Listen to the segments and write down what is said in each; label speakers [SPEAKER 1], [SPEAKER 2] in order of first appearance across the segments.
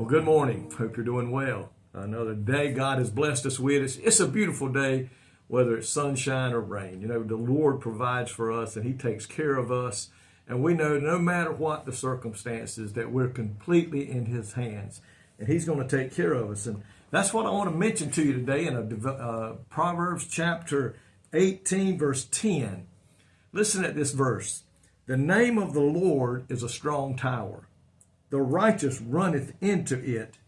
[SPEAKER 1] Well, good morning. Hope you're doing well. Another day God has blessed us with. It's a beautiful day, whether it's sunshine or rain. You know, the Lord provides for us and He takes care of us. And we know no matter what the circumstances that we're completely in His hands. And He's going to take care of us. And that's what I want to mention to you today in Proverbs chapter 18, verse 10. Listen at this verse. The name of the Lord is a strong tower. The righteous runneth into it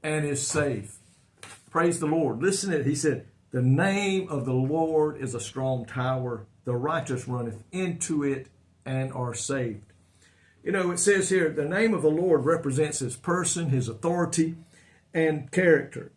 [SPEAKER 1] and is safe. Praise the Lord. Listen to it. He said, the name of the Lord is a strong tower. The righteous runneth into it and are saved. You know, it says here, the name of the Lord represents His person, His authority, and character.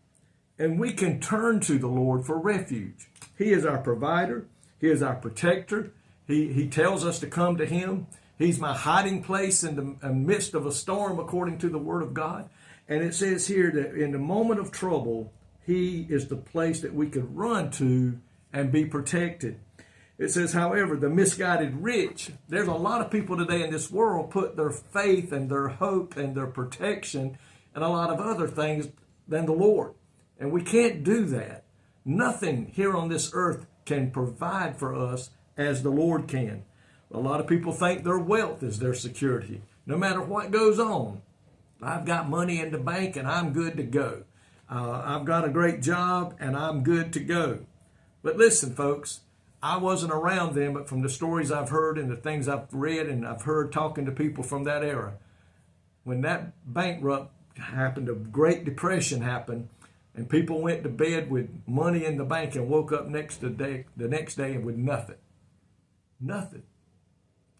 [SPEAKER 1] And we can turn to the Lord for refuge. He is our provider. He is our protector. He tells us to come to Him. He's my hiding place in the midst of a storm, according to the Word of God. And it says here that in the moment of trouble, He is the place that we could run to and be protected. It says, however, the misguided rich, there's a lot of people today in this world put their faith and their hope and their protection and a lot of other things than the Lord. And we can't do that. Nothing here on this earth can provide for us as the Lord can. A lot of people think their wealth is their security. No matter what goes on, I've got money in the bank and I'm good to go. I've got a great job and I'm good to go. But listen, folks, I wasn't around then, but from the stories I've heard and the things I've read and I've heard talking to people from that era, when that bankrupt happened, a Great Depression happened, and people went to bed with money in the bank and woke up the next day with nothing. Nothing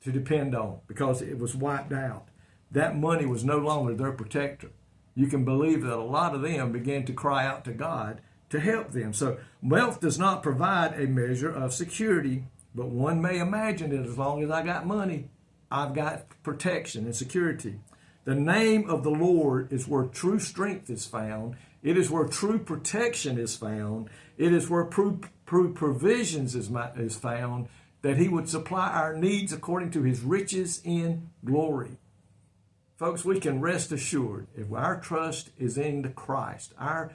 [SPEAKER 1] to depend on because it was wiped out. That money was no longer their protector. You can believe that a lot of them began to cry out to God to help them. So wealth does not provide a measure of security, but one may imagine that as long as I got money, I've got protection and security. The name of the Lord is where true strength is found. It is where true protection is found. It is where true provisions is found, that He would supply our needs according to His riches in glory. Folks, we can rest assured if our trust is in the Christ, our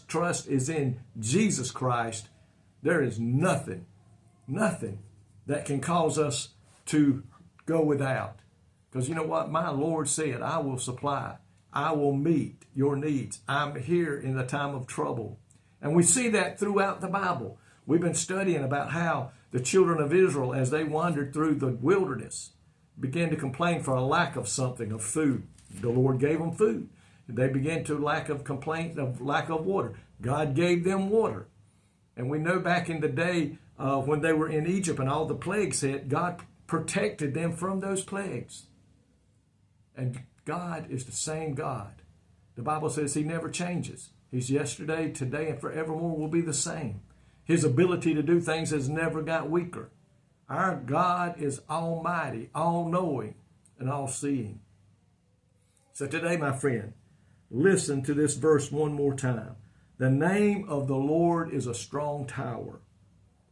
[SPEAKER 1] trust is in Jesus Christ, there is nothing that can cause us to go without. Because you know what? My Lord said, I will supply, I will meet your needs. I'm here in the time of trouble. And we see that throughout the Bible. We've been studying about how the children of Israel, as they wandered through the wilderness, began to complain for a lack of something, of food. The Lord gave them food. They began to lack of water. God gave them water. And we know back in the day when they were in Egypt and all the plagues hit, God protected them from those plagues. And God is the same God. The Bible says He never changes. He's yesterday, today, and forevermore will be the same. His ability to do things has never got weaker. Our God is almighty, all-knowing, and all-seeing. So today, my friend, listen to this verse one more time. The name of the Lord is a strong tower.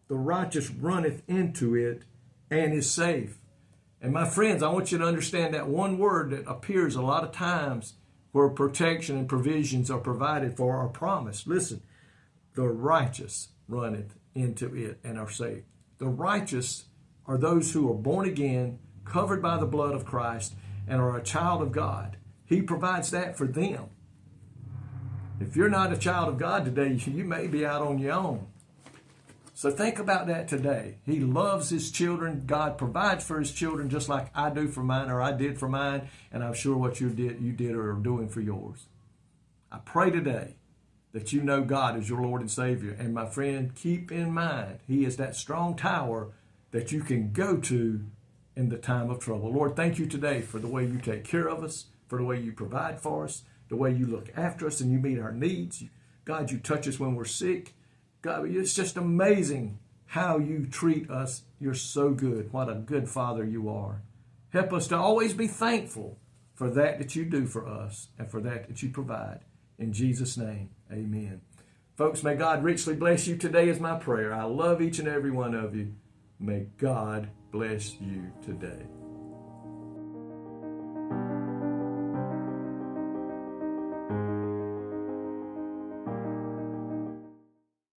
[SPEAKER 1] The righteous runneth into it and is safe. And my friends, I want you to understand that one word that appears a lot of times where protection and provisions are provided for are promised. Listen, the righteous runneth into it and are saved. The righteous are those who are born again, covered by the blood of Christ, and are a child of God. He provides that for them. If you're not a child of God today, you may be out on your own. So think about that today. He loves His children. God provides for His children just like I do for mine, or I did for mine, and I'm sure what you did or are doing for yours. I pray today that you know God is your Lord and Savior. And my friend, keep in mind, He is that strong tower that you can go to in the time of trouble. Lord, thank you today for the way you take care of us, for the way you provide for us, the way you look after us and you meet our needs. God, you touch us when we're sick. God, it's just amazing how you treat us. You're so good. What a good Father you are. Help us to always be thankful for that you do for us and for that you provide. In Jesus' name, amen. Folks, may God richly bless you today is my prayer. I love each and every one of you. May God bless you today.